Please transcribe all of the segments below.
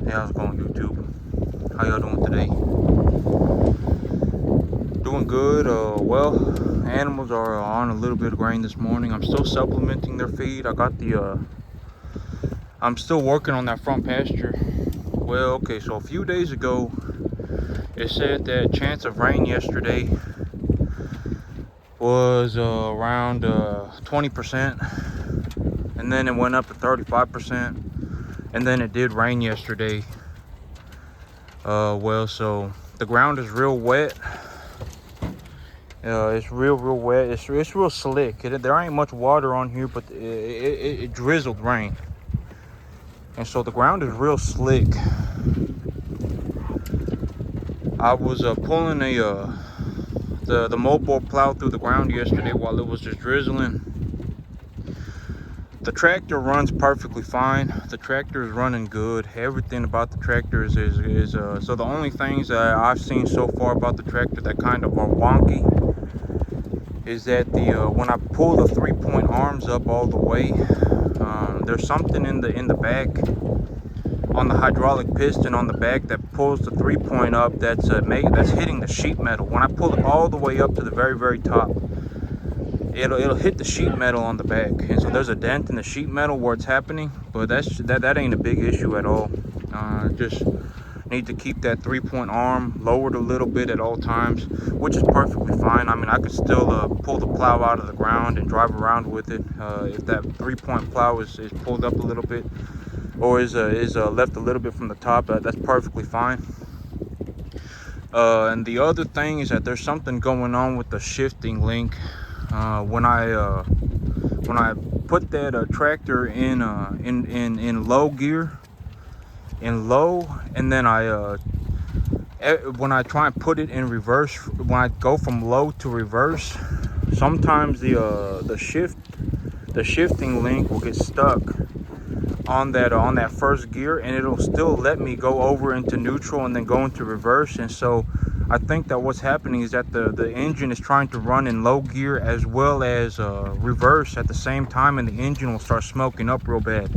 Hey, how's it going, YouTube? How y'all doing today? Doing good. Well, animals are on a little bit of grain this morning. I'm still supplementing their feed. I'm still working on that front pasture. Well, okay, so a few days ago, it said that chance of rain yesterday was around 20%, and then it went up to 35%, and then it did rain yesterday. So the ground is real wet. It's real wet. It's real slick. There ain't much water on here, but it drizzled rain, and so the ground is real slick. I was pulling the mobile plow through the ground yesterday while it was just drizzling. The tractor runs perfectly fine. The tractor is running good. Everything about the tractor is so the only things that I've seen so far about the tractor that kind of are wonky is that when I pull the 3-point arms up all the way, there's something in the back on the hydraulic piston on the back that pulls the 3-point up that's hitting the sheet metal. When I pull it all the way up to the very top, it'll hit the sheet metal on the back, and so there's a dent in the sheet metal where it's happening, but that ain't a big issue at all. Just need to keep that 3-point arm lowered a little bit at all times, which is perfectly fine. I mean, I could still pull the plow out of the ground and drive around with it. If that 3-point plow is pulled up a little bit, or is left a little bit from the top, that's perfectly fine. And the other thing is that there's something going on with the shifting link. When I put that tractor in low gear, and then when I try and put it in reverse, when I go from low to reverse, sometimes the shifting link will get stuck on that first gear, and it'll still let me go over into neutral and then go into reverse. And so I think that what's happening is that the engine is trying to run in low gear as well as reverse at the same time, and the engine will start smoking up real bad.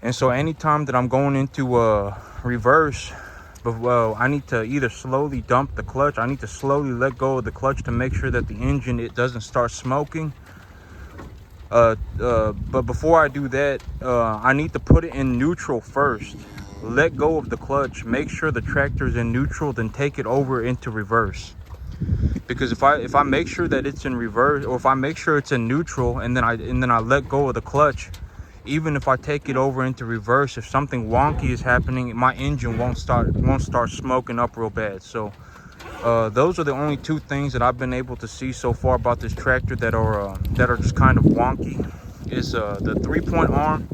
And so anytime that I'm going into reverse, I need to either slowly dump the clutch. I need to slowly let go of the clutch to make sure that the engine, it doesn't start smoking. But before I do that, I need to put it in neutral first. Let go of the clutch, make sure the tractor's in neutral, then take it over into reverse. Because if I make sure that it's in reverse, or if I make sure it's in neutral and then I let go of the clutch, even if I take it over into reverse, if something wonky is happening, my engine won't start smoking up real bad. So those are the only two things that I've been able to see so far about this tractor that are just kind of wonky. Is the 3-point arm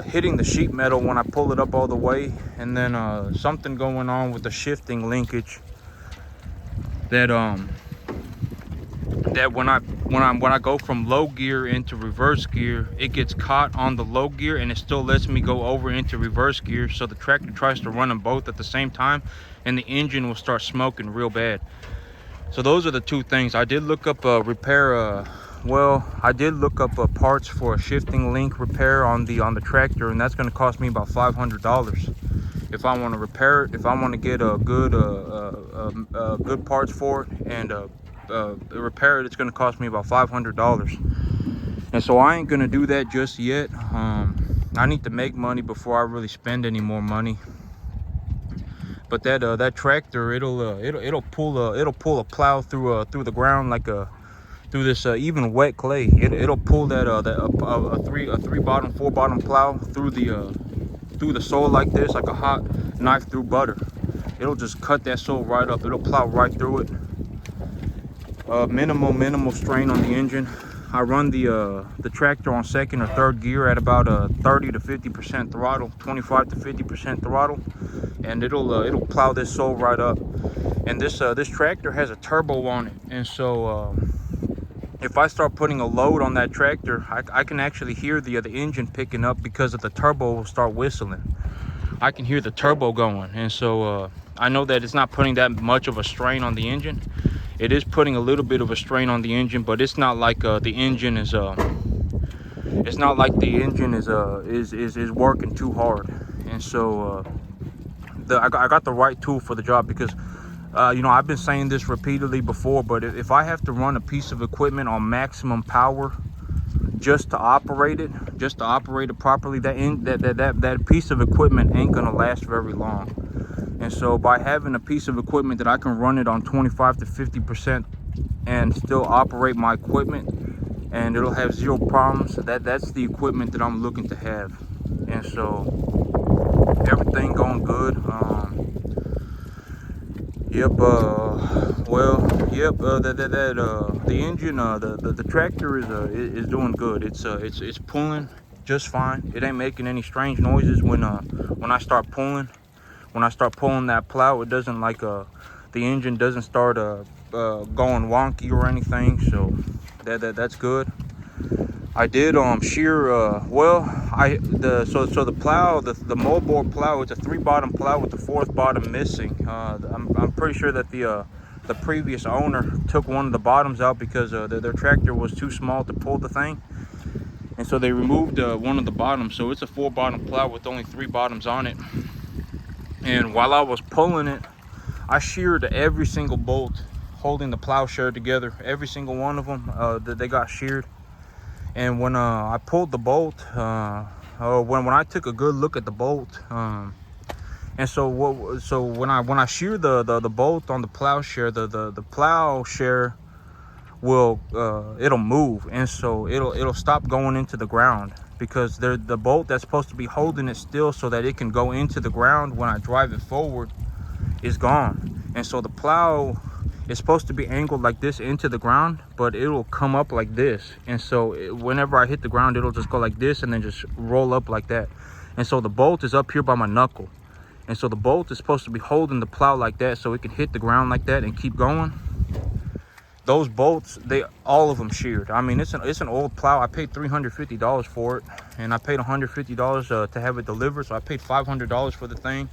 hitting the sheet metal when I pull it up all the way, and then something going on with the shifting linkage that when I go from low gear into reverse gear, it gets caught on the low gear and it still lets me go over into reverse gear. So the tractor tries to run them both at the same time, and the engine will start smoking real bad. So those are the two things. I did look up I did look up parts for a shifting link repair on the tractor, and that's going to cost me about $500 if I want to repair it. If I want to get a good parts for it and repair it, it's going to cost me about $500. And so I ain't going to do that just yet. I need to make money before I really spend any more money. But that tractor, it'll pull a plow through the ground through this even wet clay. It'll pull a 3-bottom, 4-bottom plow through the soil like this, like a hot knife through butter. It'll just cut that soil right up. It'll plow right through it. Minimal strain on the engine. I run the tractor on second or third gear at about 30 to 50% throttle, 25 to 50% throttle, and it'll plow this soil right up. And this tractor has a turbo on it, and so if I start putting a load on that tractor, I can actually hear the engine picking up, because of the turbo will start whistling. I can hear the turbo going, and so I know that it's not putting that much of a strain on the engine. It is putting a little bit of a strain on the engine, but it's not like the engine is it's not like the engine is working too hard. And so I got the right tool for the job, because you know, I've been saying this repeatedly before, but if I have to run a piece of equipment on maximum power just to operate it properly, that piece of equipment ain't gonna last very long. And so by having a piece of equipment that I can run it on 25 to 50% and still operate my equipment, and it'll have zero problems, that's the equipment that I'm looking to have. And so everything going good. The engine, the tractor is doing good. It's pulling just fine. It ain't making any strange noises when I start pulling. When I start pulling that plow, it doesn't like the engine doesn't start going wonky or anything. So that's good. I did shear the plow, the moldboard plow, it's a 3-bottom plow with the 4th bottom missing. I'm pretty sure that the previous owner took one of the bottoms out because their tractor was too small to pull the thing, and so they removed one of the bottoms. So it's a 4-bottom plow with only 3 bottoms on it. And while I was pulling it, I sheared every single bolt holding the plowshare together. Every single one of them, they got sheared. And when I pulled the bolt, when I took a good look at the bolt, and so when I shear the bolt on the plowshare, the plowshare will it'll move, and so it'll stop going into the ground, because the bolt that's supposed to be holding it still so that it can go into the ground when I drive it forward is gone. And so the plow is supposed to be angled like this into the ground, but it'll come up like this. And so whenever I hit the ground, it'll just go like this and then just roll up like that. And so the bolt is up here by my knuckle. And so the bolt is supposed to be holding the plow like that so it can hit the ground like that and keep going. Those bolts, all of them sheared. I mean, it's an old plow. I paid $350 for it, and I paid $150 to have it delivered. So I paid $500 for the thing.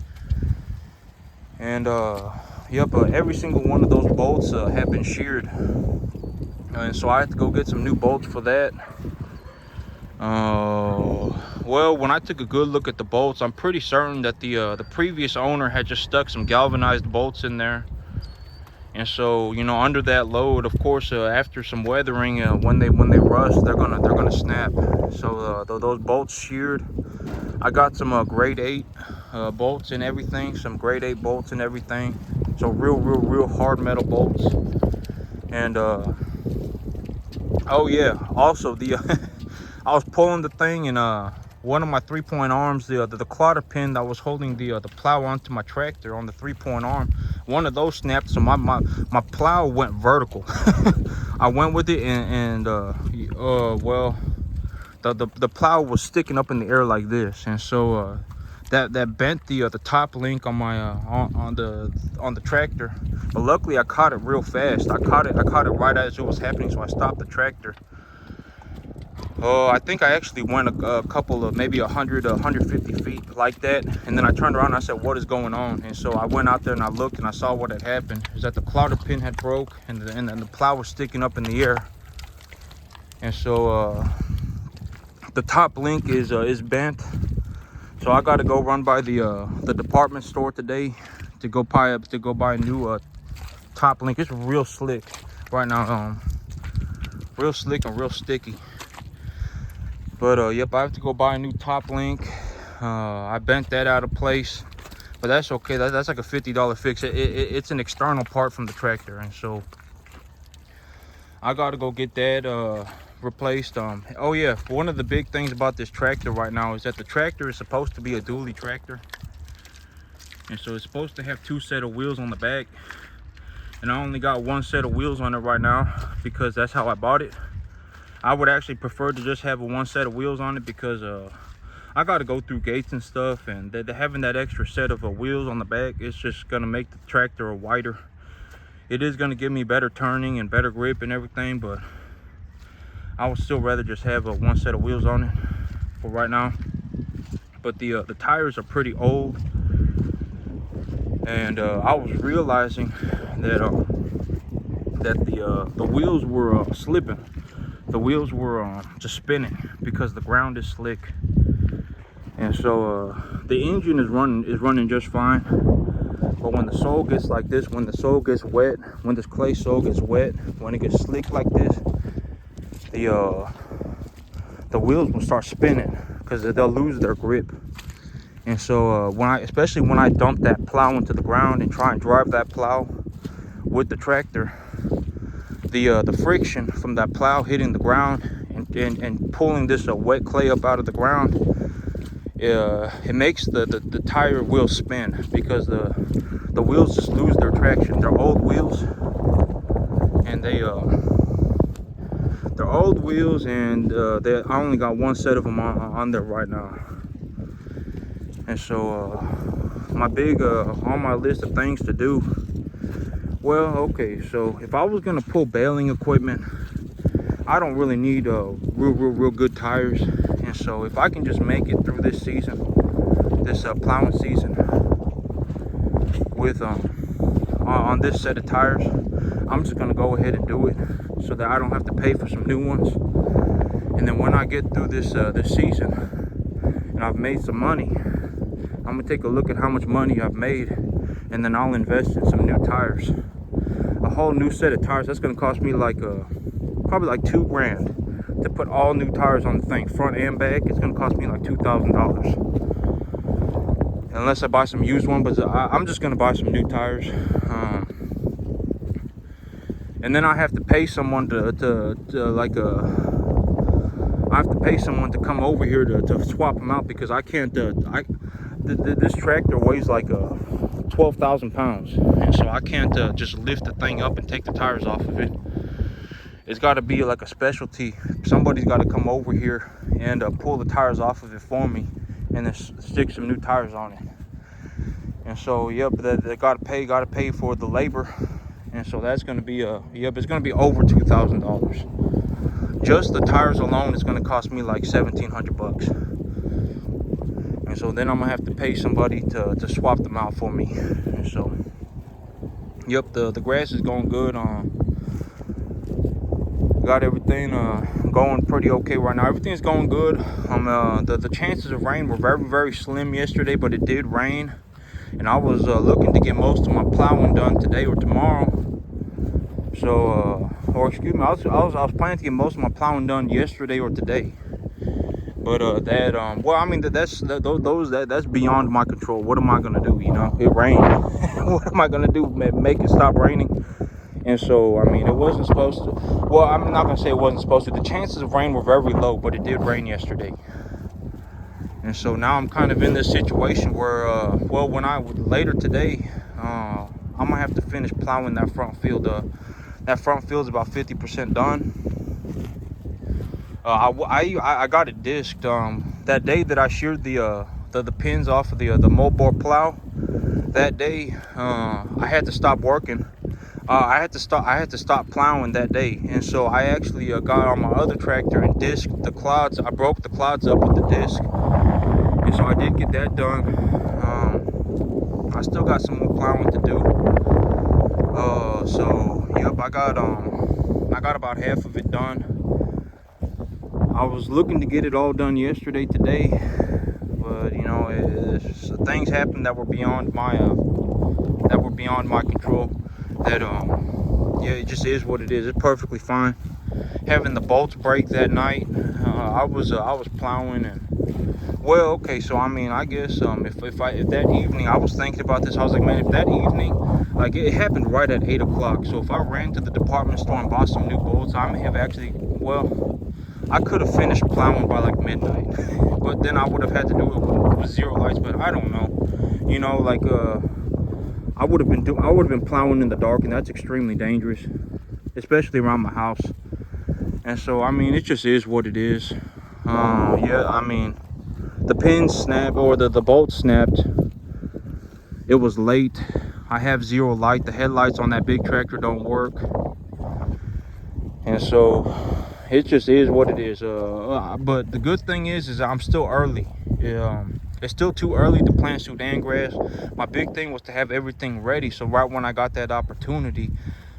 And every single one of those bolts have been sheared, and so I had to go get some new bolts for that. Well, when I took a good look at the bolts, I'm pretty certain that the previous owner had just stuck some galvanized bolts in there. And so, you know, under that load, of course, after some weathering, when they rust, they're gonna snap. So those bolts sheared. I got some grade 8 bolts and everything, some grade 8 bolts and everything. So real hard metal bolts. And oh yeah, also I was pulling the thing, and one of my 3-point arms, the clotter pin that was holding the plow onto my tractor on the 3-point arm, one of those snapped. So my plow went vertical. I went with it, and well, the plow was sticking up in the air like this, and so that bent the top link on my on the tractor. But luckily I caught it real fast. I caught it right as it was happening, so I stopped the tractor. I think I actually went a couple of maybe 150 feet like that, and then I turned around and I said, what is going on? And so I went out there and I looked, and I saw what had happened is that the clotter pin had broke, and the plow was sticking up in the air. And so the top link is bent. So I got to go run by the department store today to go buy a new top link. It's real slick right now, real slick and real sticky. But yep, I have to go buy a new top link. I bent that out of place, but that's okay. That's like a $50 fix. It's an external part from the tractor, and so I got to go get that replaced. Oh yeah, one of the big things about this tractor right now is that the tractor is supposed to be a dually tractor, and so it's supposed to have 2 sets of wheels on the back, and I only got 1 set of wheels on it right now because that's how I bought it. I would actually prefer to just have 1 set of wheels on it, because I got to go through gates and stuff, and having that extra set of wheels on the back, it's just gonna make the tractor wider. It is gonna give me better turning and better grip and everything, but I would still rather just have 1 set of wheels on it for right now. But the tires are pretty old, and I was realizing that the wheels were slipping. the wheels were just spinning because the ground is slick. And so the engine is running just fine. But when the sole gets like this, when the sole gets wet, when this clay sole gets wet, when it gets slick like this, the wheels will start spinning because they'll lose their grip. And so especially when I dump that plow into the ground and try and drive that plow with the tractor, the friction from that plow hitting the ground and pulling this wet clay up out of the ground, it makes the tire wheel spin because the wheels just lose their traction. They're old wheels, and they're old wheels, and I only got one set of them on there right now. And so my big on my list of things to do, well, okay, so if I was gonna pull baling equipment, I don't really need real good tires. And so if I can just make it through this season, this plowing season, with on this set of tires, I'm just gonna go ahead and do it so that I don't have to pay for some new ones. And then when I get through this season and I've made some money, I'm gonna take a look at how much money I've made, and then I'll invest in some new tires. A whole new set of tires. That's gonna cost me like probably like $2,000 to put all new tires on the thing, front and back. It's gonna cost me like $2,000, unless I buy some used one. But I'm just gonna buy some new tires, and then I have to pay someone I have to pay someone to come over here to swap them out, because I can't. This tractor weighs like 12,000 pounds, and so I can't just lift the thing up and take the tires off of it. It's got to be like a specialty. Somebody's got to come over here and pull the tires off of it for me, and then stick some new tires on it. And so, yep, they got to pay for the labor, and so that's going to be it's going to be over $2,000. Just the tires alone is going to cost me like $1,700. And so then I'm gonna have to pay somebody to swap them out for me. And so, yep, the grass is going good. Got everything going pretty okay right now. Everything's going good. The chances of rain were very slim yesterday, but it did rain, and I was looking to get most of my plowing done today or tomorrow. So, or excuse me, I was planning to get most of my plowing done yesterday or today. But well, I mean, that's beyond my control. What am I gonna do? You know, it rained. What am I gonna do? Make it stop raining? And so, I mean, it wasn't supposed to. Well, I'm not gonna say it wasn't supposed to. The chances of rain were very low, but it did rain yesterday. And so now I'm kind of in this situation where, well, later today, I'm gonna have to finish plowing that front field. That front field is about 50% done. I got it disced that day that I sheared the pins off of the moldboard plow. That day I had to stop working. I had to stop plowing that day, and so I actually got on my other tractor and disced the clods. I broke the clods up with the disc, and so I did get that done. I still got some more plowing to do. So yep, I got about half of it done. I was looking to get it all done yesterday, today, but you know, things happened that were beyond my control. That yeah, it just is what it is. It's perfectly fine. Having the bolts break that night, I was plowing, and well, okay, so I mean, I guess if that evening I was thinking about this, I was like, man, if that evening, like, it happened right at 8 o'clock. So if I ran to the department store and bought some new bolts, I may have actually, well, I could have finished plowing by like midnight, but then I would have had to do it with zero lights. But I don't know, you know, like I would have been plowing in the dark, and that's extremely dangerous, especially around my house. And so, I mean, it just is what it is. Yeah, I mean, the pins snapped, or the bolt snapped. It was late. I have zero light. The headlights on that big tractor don't work, and so it just is what it is. But the good thing is I'm still early. It's still too early to plant Sudan grass. My big thing was to have everything ready, so right when I got that opportunity,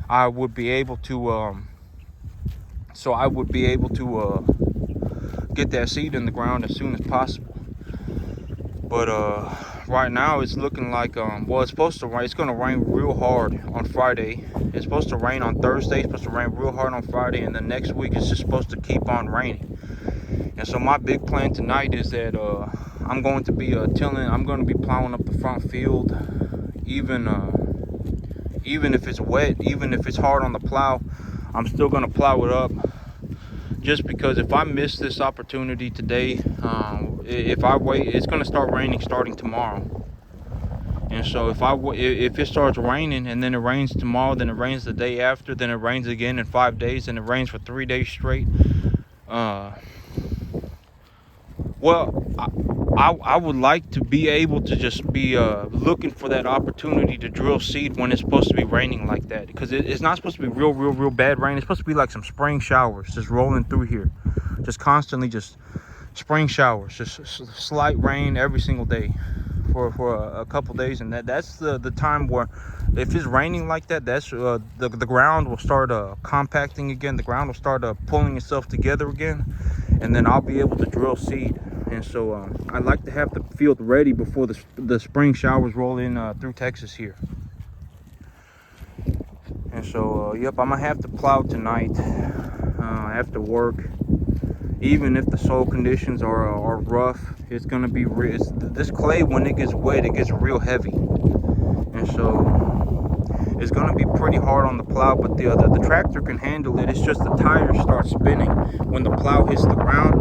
I would be able to so I would be able to get that seed in the ground as soon as possible. But right now it's looking like well, it's supposed to rain. It's gonna rain real hard on Friday. It's supposed to rain on Thursday. It's supposed to rain real hard on Friday, and then next week it's just supposed to keep on raining. And so my big plan tonight is that I'm going to be I'm going to be plowing up the front field, even if it's wet, even if it's hard on the plow. I'm still going to plow it up, just because if I miss this opportunity today, if I wait, it's going to start raining starting tomorrow. And so if it starts raining and then it rains tomorrow, then it rains the day after, then it rains again in 5 days, and it rains for 3 days straight. Well, I would like to be able to just be looking for that opportunity to drill seed when it's supposed to be raining like that, because it's not supposed to be real bad rain. It's supposed to be like some spring showers just rolling through here, just constantly, just spring showers, just slight rain every single day for a couple days. And that's the time where, if it's raining like that, that's the ground will start compacting again. The ground will start pulling itself together again, and then I'll be able to drill seed. And so I'd like to have the field ready before the spring showers roll in through Texas here. And so yep, I'm gonna have to plow tonight after work. Even if the soil conditions are rough, it's gonna be this clay, when it gets wet, it gets real heavy, and so it's gonna be pretty hard on the plow. But the tractor can handle it. It's just the tires start spinning when the plow hits the ground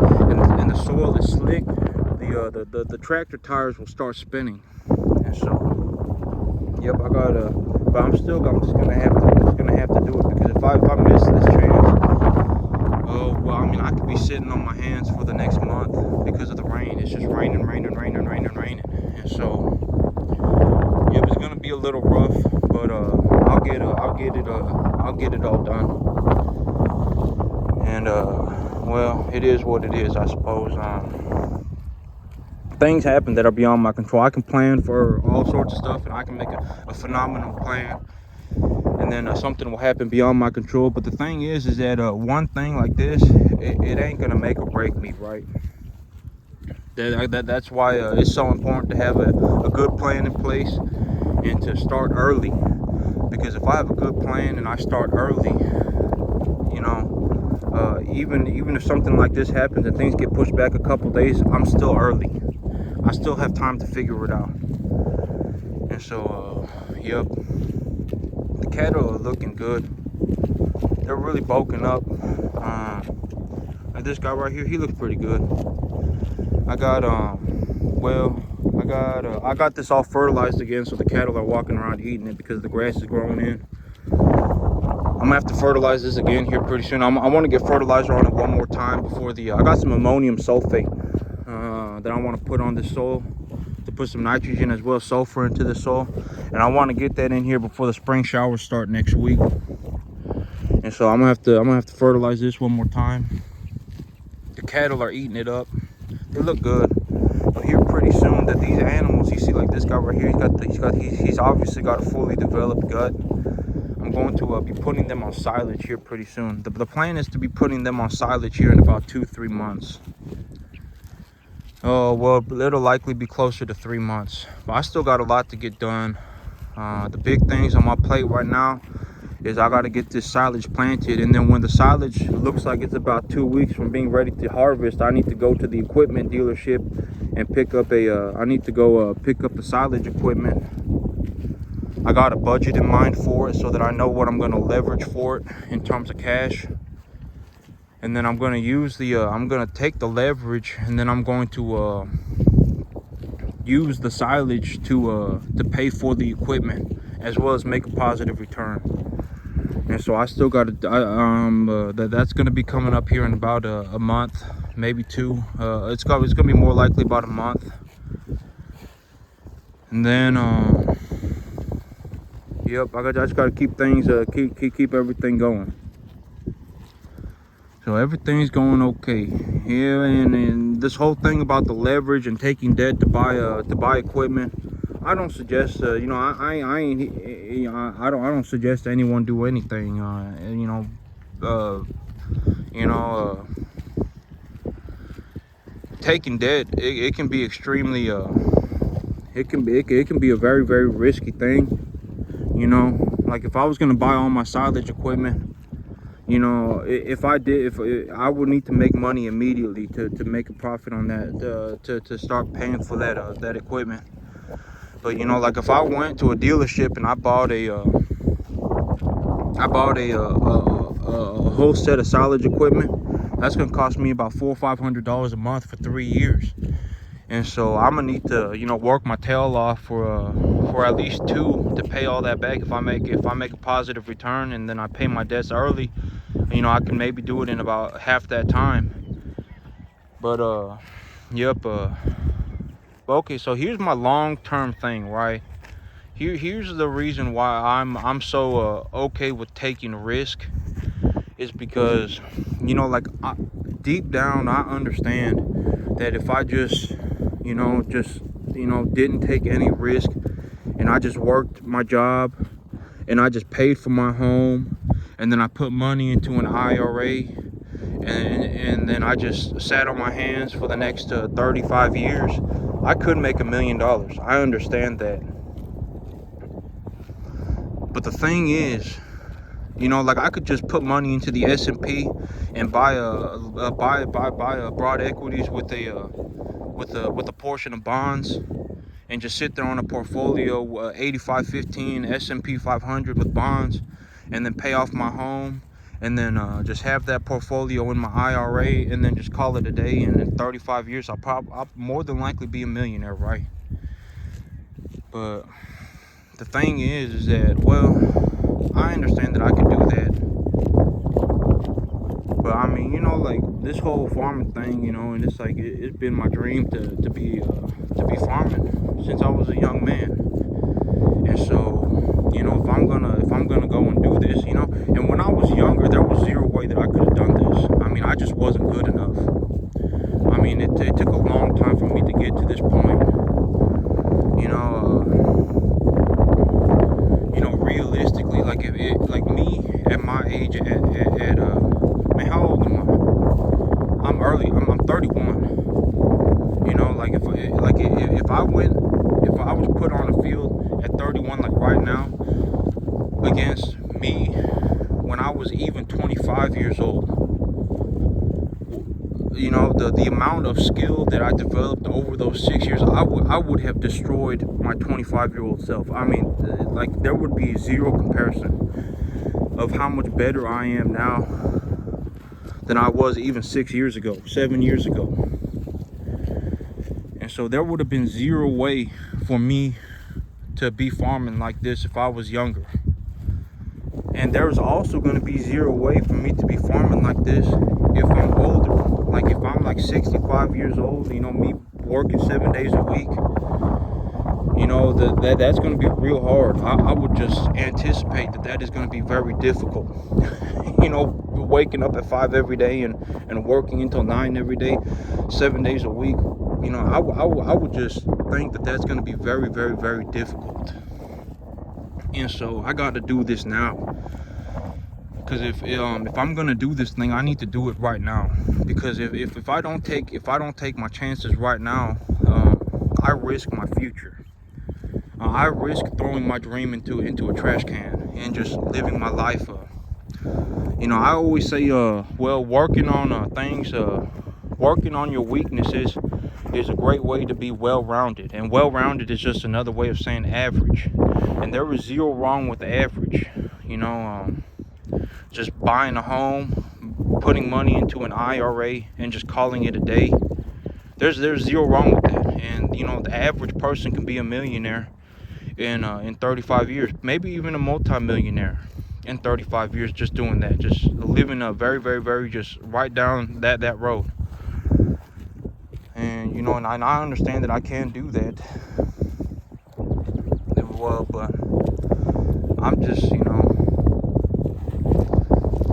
and the soil is slick. The tractor tires will start spinning. And so yep, but I'm just gonna have to do it, because if I miss this chance, oh well, I mean, I could be sitting on my hands for the next month because of the rain. It's just raining. And so yep, it's gonna be a little rough, but I'll get it all done. And well, it is what it is, I suppose. Things happen that are beyond my control. I can plan for all sorts of stuff, and I can make a phenomenal plan, and then something will happen beyond my control. But the thing is that one thing like this, it ain't gonna make or break me, right? That's why it's so important to have a good plan in place and to start early. Because if I have a good plan and I start early, you know, even if something like this happens and things get pushed back a couple days, I'm still early. I still have time to figure it out. And so yep, the cattle are looking good. They're really bulking up. Like this guy right here, he looks pretty good. I got I got this all fertilized again, so the cattle are walking around eating it because the grass is growing in. I'm gonna have to fertilize this again here pretty soon. I want to get fertilizer on it one more time before I got some ammonium sulfate that I want to put on this soil, to put some nitrogen as well as sulfur into the soil, and I want to get that in here before the spring showers start next week. And so I'm gonna have to fertilize this one more time. The cattle are eating it up. They look good. You'll hear pretty soon that these animals, you see, like this guy right here, he's obviously got a fully developed gut. I'm going to be putting them on silage here pretty soon. The plan is to be putting them on silage here in about 2-3 months. Oh well, it'll likely be closer to 3 months. But I still got a lot to get done. The big things on my plate right now is I got to get this silage planted, and then when the silage looks like it's about 2 weeks from being ready to harvest, I need to go to the equipment dealership and pick up pick up the silage equipment. I got a budget in mind for it so that I know what I'm going to leverage for it in terms of cash. And then I'm going to use I'm going to take the leverage, and then I'm going to use the silage to pay for the equipment as well as make a positive return. And so I still got to that's going to be coming up here in about a month, maybe 2. It's going to be more likely about a month. And then yep, I just got to keep things keep everything going. So everything's going okay. Yeah, and this whole thing about the leverage and taking debt to buy equipment, I don't suggest. You know, I don't suggest anyone do anything. You know, You know, taking debt, it can be extremely it can be a very, very risky thing. You know, like if I was gonna buy all my silage equipment, you know, if I would need to make money immediately to make a profit on that, to start paying for that equipment. But you know, like if I went to a dealership and I bought a whole set of silage equipment, that's gonna cost me about $400 or $500 a month for 3 years. And so I'm gonna need to, you know, work my tail off for at least 2 to pay all that back. If I make a positive return and then I pay my debts early, you know, I can maybe do it in about half that time. But yep. Okay, so here's my long-term thing, right? Here's the reason why I'm so okay with taking risk, is because, you know, like deep down I understand that if I just didn't take any risk and I just worked my job and I just paid for my home and then I put money into an IRA and then I just sat on my hands for the next 35 years, I could make $1 million. I understand that. But the thing is, you know, like I could just put money into the S&P and buy broad equities with a portion of bonds, and just sit there on a portfolio 85-15 S&P 500 with bonds, and then pay off my home, and then just have that portfolio in my IRA, and then just call it a day. And in 35 years I'll more than likely be a millionaire, right? But the thing is that, well, I understand that I could do that, but I mean, you know, like this whole farming thing, you know, and it's like it's been my dream to be farming since I was a young man. And so, you know, if I'm gonna go and do this, you know, and when I was younger, there was zero way that I could have done this. I mean, I just wasn't good enough. I mean, it took a long time for me to get to this point. You know, realistically, like like me at my age, man, how old am I? I'm 31. You know, like if I was put on a field at 31, like right now, against me when I was even 25 years old, you know, the amount of skill that I developed over those 6 years, I would have destroyed my 25-year-old self. I mean, like there would be zero comparison of how much better I am now than I was even 6 years ago, 7 years ago. And so there would have been zero way for me to be farming like this if I was younger. And there's also going to be zero way for me to be farming like this if I'm older. Like if I'm like 65 years old, you know, me working 7 days a week, you know, that's going to be real hard. I would just anticipate that is going to be very difficult. You know, waking up at 5 every day and working until 9 every day, 7 days a week. You know, I would just think that that's going to be very, very, very difficult. And so I got to do this now. Because if I'm gonna do this thing, I need to do it right now. Because if I don't take my chances right now, I risk my future. I risk throwing my dream into a trash can and just living my life. You know, I always say, well, working on things, working on your weaknesses is a great way to be well-rounded. And well-rounded is just another way of saying average. And there is zero wrong with average. You know, just buying a home, putting money into an IRA, and just calling it a day. There's zero wrong with that. And you know, the average person can be a millionaire in 35 years, maybe even a multi-millionaire in 35 years, just doing that, just living a very, very, very, just right down that road. And you know, and I understand that I can do that. Well, but I'm just, you know,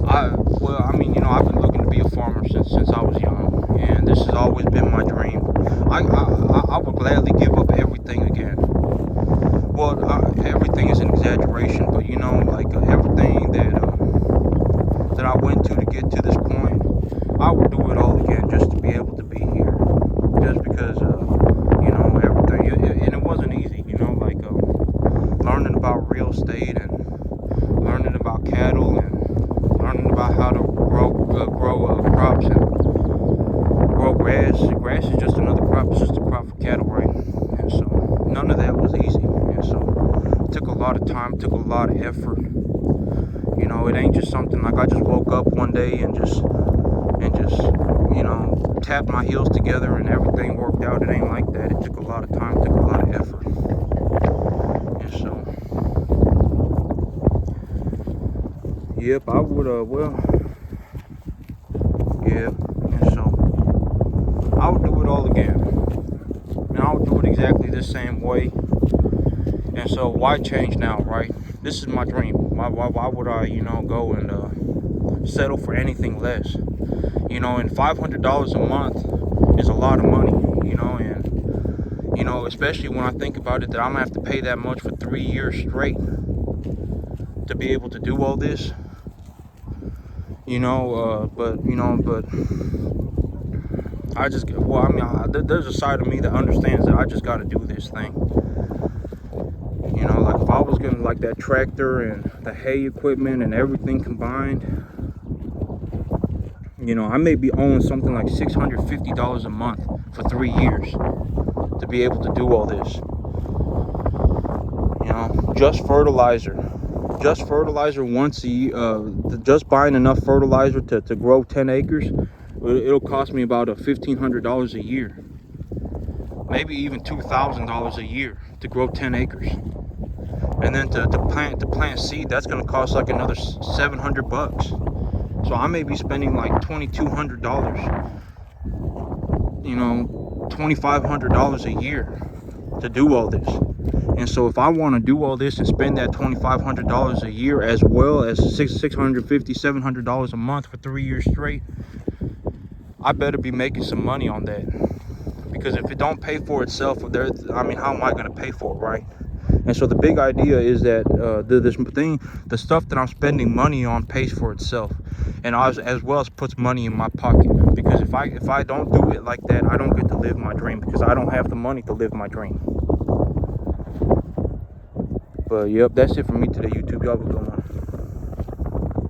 I mean, you know, I've been looking to be a farmer since I was young, and this has always been my dream. I would gladly give up everything again. Well, everything is an exaggeration, but you know, like everything that I went to get to this point, It took a lot of effort. You know, it ain't just something like I just woke up one day and just you know, tapped my heels together and everything worked out. It ain't like that. It took a lot of time, took a lot of effort. And so, yep, I would, well, yeah, and so I would do it all again. And I would do it exactly the same way. And so why change now, right? This is my dream. Why would I, you know, go and settle for anything less? You know, and $500 a month is a lot of money, you know, and, you know, especially when I think about it, that I'm gonna have to pay that much for 3 years straight to be able to do all this, you know, but I just, well, I mean, there's a side of me that understands that I just got to do this thing. You know, like if I was gonna, like that tractor and the hay equipment and everything combined, you know, I may be owing something like $650 a month for 3 years to be able to do all this. You know, just fertilizer once a year, just buying enough fertilizer to grow 10 acres, it'll cost me about $1,500 a year, maybe even $2,000 a year to grow 10 acres. And then to plant seed, that's going to cost like another $700. So I may be spending like $2,200, you know, $2,500 a year to do all this. And so if I want to do all this and spend that $2,500 a year, as well as $650, $700 a month for 3 years straight, I better be making some money on that. Because if it don't pay for itself, I mean, how am I going to pay for it, right? And so the big idea is that the stuff that I'm spending money on pays for itself, and as well as puts money in my pocket. Because if I don't do it like that, I don't get to live my dream, because I don't have the money to live my dream. But yep, that's it for me today, YouTube. Y'all be going on.